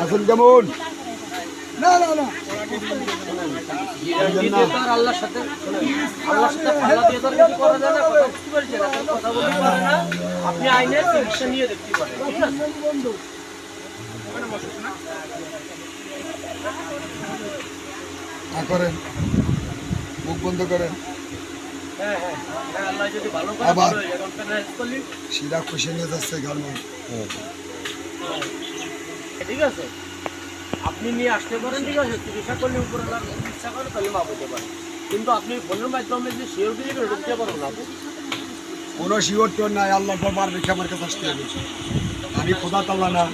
আসুন কেমন না না না আল্লাহর সাথে পাল্লা দিয়ে তো কিছু করা যায় না, কথা বুঝতে পারছেন? আপনি কথা বলতে পারেন না, আপনি আইনের চিকিৎসা নিয়ে দেখতে পারেন, ঠিক আছে? করেন, মুখ বন্ধ করেন। হ্যাঁ হ্যাঁ হ্যাঁ, আল্লাহ যদি ভালো করে আবার ভালো এখন হেল্প করলি, শিরা খুশি নিয়ে যাচ্ছে গার্ম। ঠিক আছে? আপনি নিয়ে আসতে পারেন, ঠিক আছে? চিকিৎসা করলে উপরে চিকিৎসা করে তাহলে মাপ হতে পারে, কিন্তু আপনি ফোনের মাধ্যমে যে সিওরিটি ঢুকতে পারবেন না। কোনো শিওর টোর নাই, আল্লাহর পর মার রেখে আমার কাছে আসতে হবে। আমি খোদা তাল্লা না,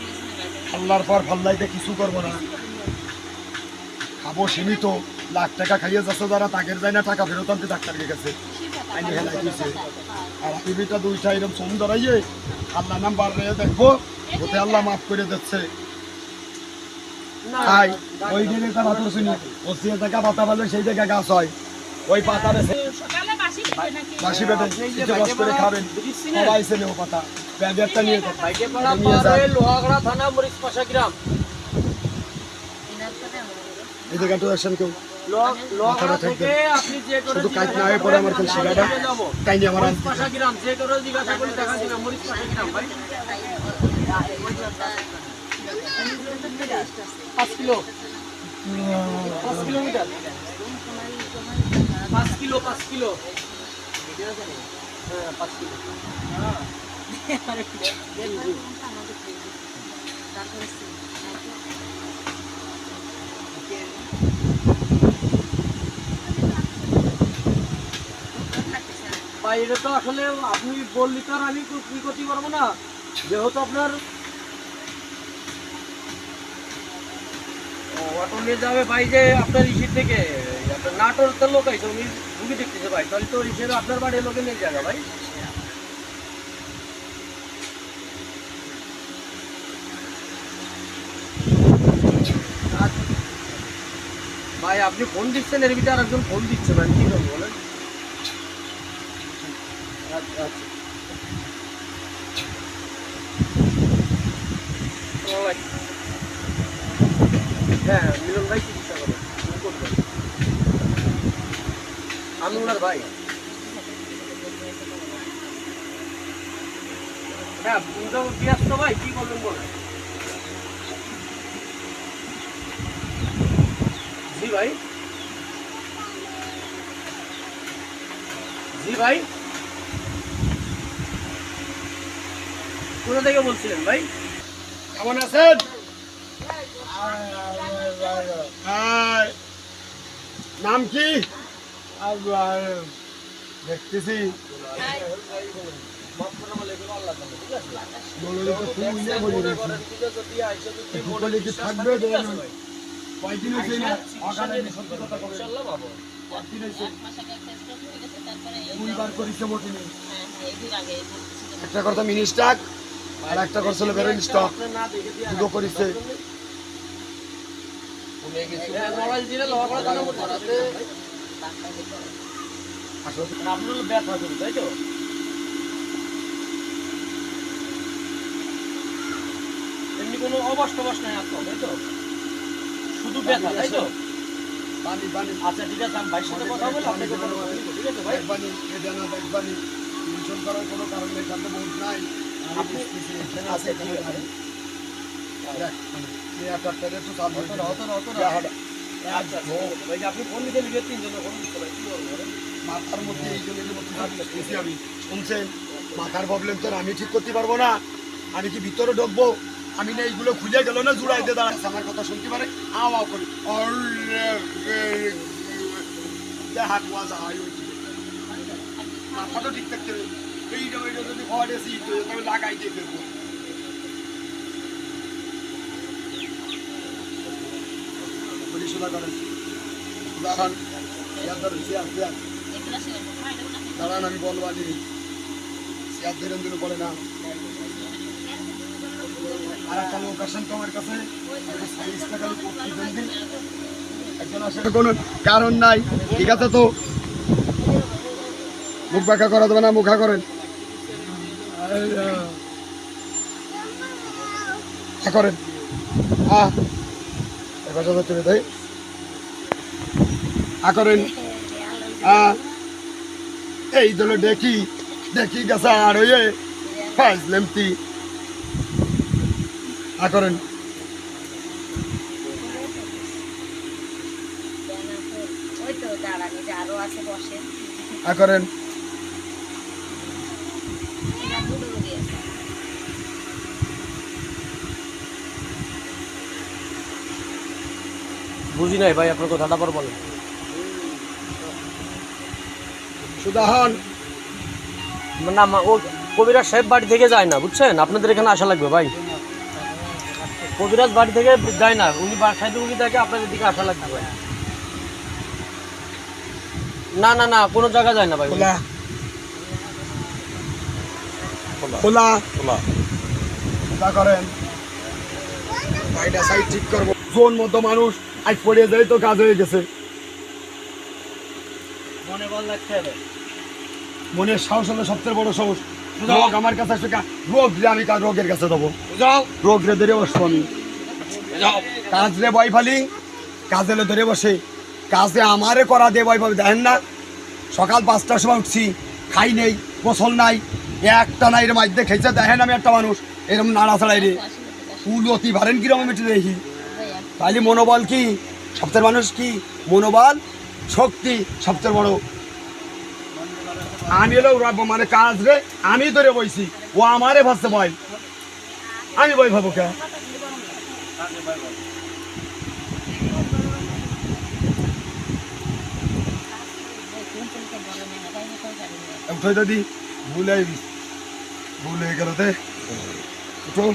আল্লাহর পর ফাল্লাইতে কিছু করবো না। খাবো সীমিত, লাখ টাকা খাইয়ে যাচ্ছে যারা তাকের যায় না, টাকা ফেরত আনতে ডাক্তারের কাছে আইনি হেলাই দিয়েছে। আর টিভিটা দুইটা এরকম সোম ধরাইয়ে আল্লাহ নাম বার রয়ে দেখবো, ওতে আল্লাহ মাফ করে দিচ্ছে। তাই ওই দিনে তা পাথর শুনি ওসিয়ে জায়গা পাতা পালে সেই জায়গায় গাছ হয়, ওই পাতা বাসি বেটে কিছু রস করে খাবেন, সবাই ছেলে ও পাতা ব্যাগেরটা নিয়ে লোহাগড়া থানা মরিচপাশা গ্রাম। এই জায়গাটা অ্যাকশন কেউ লোহাগড়া থেকে আপনি যে করে শুধু কাজ না হয়ে পড়ে আমার কোন শিরাটা কাইনি আমার মরিচপাশা গ্রাম, যে করে জিজ্ঞাসা করে দেখা দিন মরিচপাশা গ্রাম ভাই। 5 কিলো 5 কিলোমিটার 5 কিলো 5 কিলো হ্যাঁ 5 কিলো। বাইরে তো আসলে আপনি বললি তো আর আমি কি করতে পারবো না, যেহেতু আপনার অটো নিয়ে যাবে ভাই, যে আপনার ইসির থেকে আপনার নাটোর তো লোক আছে, উনি রুগী দেখতেছে ভাই, তাহলে তো হিসেবে আপনার বাড়ির লোকে নিয়ে যাবে ভাই। ভাই আপনি ফোন দিচ্ছেন, এর ভিতরে আরেকজন ফোন দিচ্ছে ভাই, কি করবো বলেন? আচ্ছা আচ্ছা হ্যাঁ মিলন ভাই চিকিৎসা করেন, আমি ওনার ভাই। হ্যাঁ ব্যস্ত ভাই, কি করবেন বলেন? জি ভাই, জি ভাই, কোথা থেকে বলছিলেন ভাই? কেমন আছেন? নাম কি? দেখতেছি থাকবে কয়দিন হয়েছে না? একটা কথা মিনি স্টক আর একটা করছিল বেরোন স্টক, দুটো করেছে। তাই তো এমনি কোনো অবস টবস নাই আপনার, তাই তো? শুধু ব্যথা, তাই তো? আচ্ছা ঠিক আছে, আমি ভাইয়ের সাথে কথা বলে আপনাকে বলবো, ঠিক আছে ভাই? টেনশন করার কোনো কারণ নেই, কারণ বহুত নাই। আপনি আচ্ছা ঠিক আছে, আপনি ফোন দিতে লিখে 3 জনের ফোন দিতে পারেন, কি করবো বলেন? মাথার মধ্যে এই জন্য আমি শুনছেন মাথার প্রবলেম তো আমি ঠিক করতে পারবো না। আমি কি ভিতরে ঢুকবো? আমি না এইগুলো খুঁজে গেল না জুড়াইতে দাঁড়াচ্ছে, আমার কথা শুনতে পারে আও আও করি মাথা তো ঠিক থাকতে হবে। এইটা যদি ঘরে আসি তো আমি লাগাই দিয়ে ফেলবো। দাঁড়ান আমি বলবানি চেয়ার ধরেন দিল বলে না। আর একটা লোক আসেন তোমার কাছে, একজন আসেন, কোনো কারণ নাই, ঠিক আছে তো মুখ ব্যাখ্যা করা দেবে না, মুখা করেন। করেন হ্যাঁ এবার তুলে দেয় করেন হ্যাঁ এই দলে দেখি দেখি গেছে আর ওই ফাইজলেমতি করেন করেন বুঝি নাই ভাই আপনার কথাটা পর বলেন। সুদাহন না ও কবিরাজ সাহেব বাড়ি থেকে যায় না বুঝছেন, আপনাদের এখানে আসা লাগবে ভাই। কবিরাজ বাড়ি থেকে যায় না, উনি বাসায় রুগী থাকে, আপনাদের দিকে আসা লাগবে ভাই। না না না কোনো জায়গা যায় না ভাই। খোলা খোলা খোলা করেন ভাইটা সাইড ঠিক করবো। জোন মতো মানুষ আজ পড়ে যায় তো কাজ হয়ে গেছে। মনে বল রাখতে হবে, মনের সাহস হলো সবচেয়ে বড় সাহস। রোগ আমার কাছে আসবে, রোগ দিলে আমি কাজ রোগের কাছে দেবো। রোগ রে ধরে বসবো আমি, কাজ রে বয় ফালি, কাজে ধরে বসে কাজে আমারে করা দিয়ে বয় পাবে। দেখেন না সকাল 5টার সময় উঠছি, খাই নেই, গোসল নাই, একটা নাই এর মাঝে খেয়েছে। দেখেন আমি একটা মানুষ এরকম নাড়া ছাড়াই রে উলতি পারেন কিরকম মেটে দেখি। তাইলে মনোবল কি সবচেয়ে মানুষ কি মনোবল শক্তি সবচেয়ে বড়। আমি এলো মানে কাজ রে আমি ধরে বইছি, ও আমারে ভাবছে ভয়, আমি ভয় ভাবো কে? উঠে যদি ভুলে গেল তে উঠো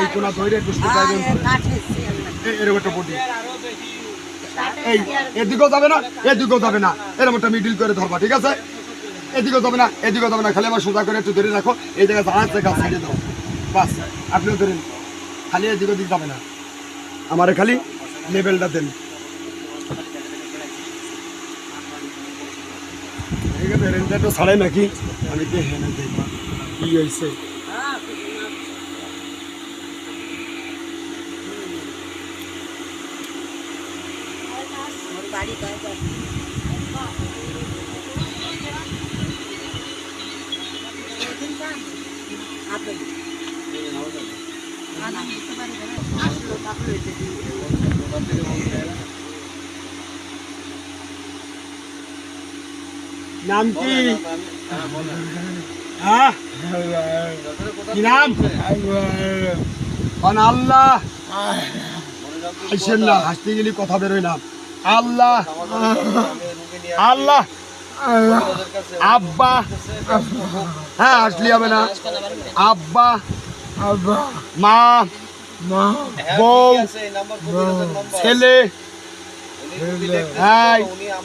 এই কোনা ধরে দুষ্টু পাইবেন এরকম একটা বডি এই এদিকেও যাবে না এদিকেও যাবে না, এরকম একটা মিডিল করে ধরবা, ঠিক আছে? এদিকেও যাবে না এদিকেও যাবে না, খালি আমার সোজা করে একটু ধরে রাখো। এই জায়গায় হাত থেকে ছেড়ে দাও, বাস আপনিও ধরেন, খালি এদিকে দিক যাবে না, আমারে খালি লেভেলটা দেন, ঠিক আছে? রেঞ্জটা তো ছাড়াই নাকি আমি দেখে না দেখবা কি হয়েছে। নাম কি? হ্যাঁ কি নাম? আল্লাহ হাসেন না, হাসতে গেলে কথা বেরোয় না। আল্লাহ আল্লাহ আব্বা, হ্যাঁ হাসলি হবে না। আব্বা মা বউ ছেলে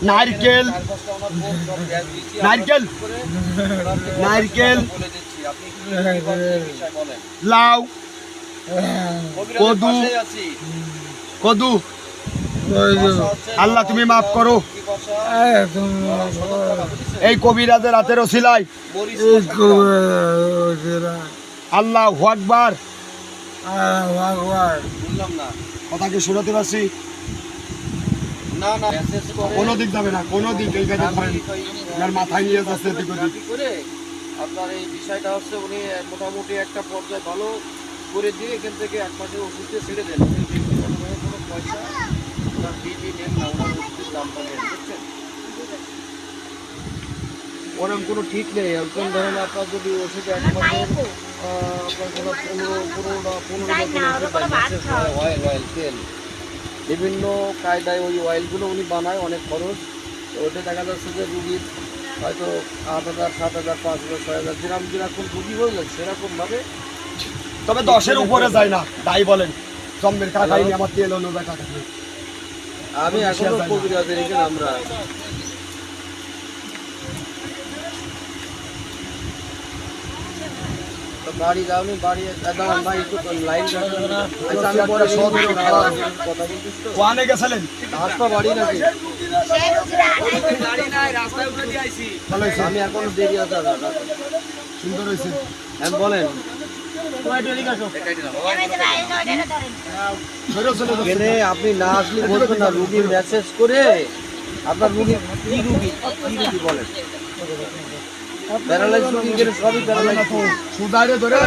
নারকেল নারকেল নারকেল লাউ কদু কদু। আল্লাহ তুমি মাফ করো, এই কবিরাজের হাতের ওসিলায় আল্লাহ আকবার। কথা কি শুনতে পারছি? কোনো দিক যাবে না, কোনো দিক এই কাজে ধরেন আপনার মাথায় নিয়ে যাচ্ছে এদিক ওদিক। আপনার এই বিষয়টা হচ্ছে উনি মোটামুটি একটা পর্যায়ে ভালো করে দিয়ে এখান থেকে 1 মাসের ওষুধ দিয়ে ছেড়ে দেন। কোনো পয়সা ওনার বিলি নেন না, ওনার ওষুধের দামটা নেন, বুঝছেন? ওরকম কোনো ঠিক নেই। এখন ধরেন আপনার যদি ওষুধ 1 মাসের আপনার কোনো 15 অয়েল তেল বিভিন্ন কায়দায় ওই অয়েলগুলো উনি বানায়, অনেক খরচ। ওটা দেখা যাচ্ছে যে রুগীর হয়তো 8,000 7,000 5,000 6,000 যেরকম রুগী বললেন সেরকমভাবে, তবে 10-এর উপরে যায় না, তাই বলেন। জম্মের কাকাইনি আমার তেল অন্য কাকা। আমি এখনো কবিরাজের এখানে আমরা বাড়ি যাওনি, বাড়ি দাঁড়ান ভাই একটু লাইন কথা বলছিস তো ওয়ানে গেছিলেন হাসপা বাড়ি নাকি? আমি এখনো দেরি আছে। সুন্দর হয়েছে। হ্যাঁ বলেন, ধরে চলে যাচ্ছে। এখানে আপনি না আসলে বলবেন না, রুগী মেসেজ করে আপনার রুগী কি রুগী বলেন, প্যারালাইজ রুগী, এখানে সবই প্যারালাইজ। সুদারে ধরে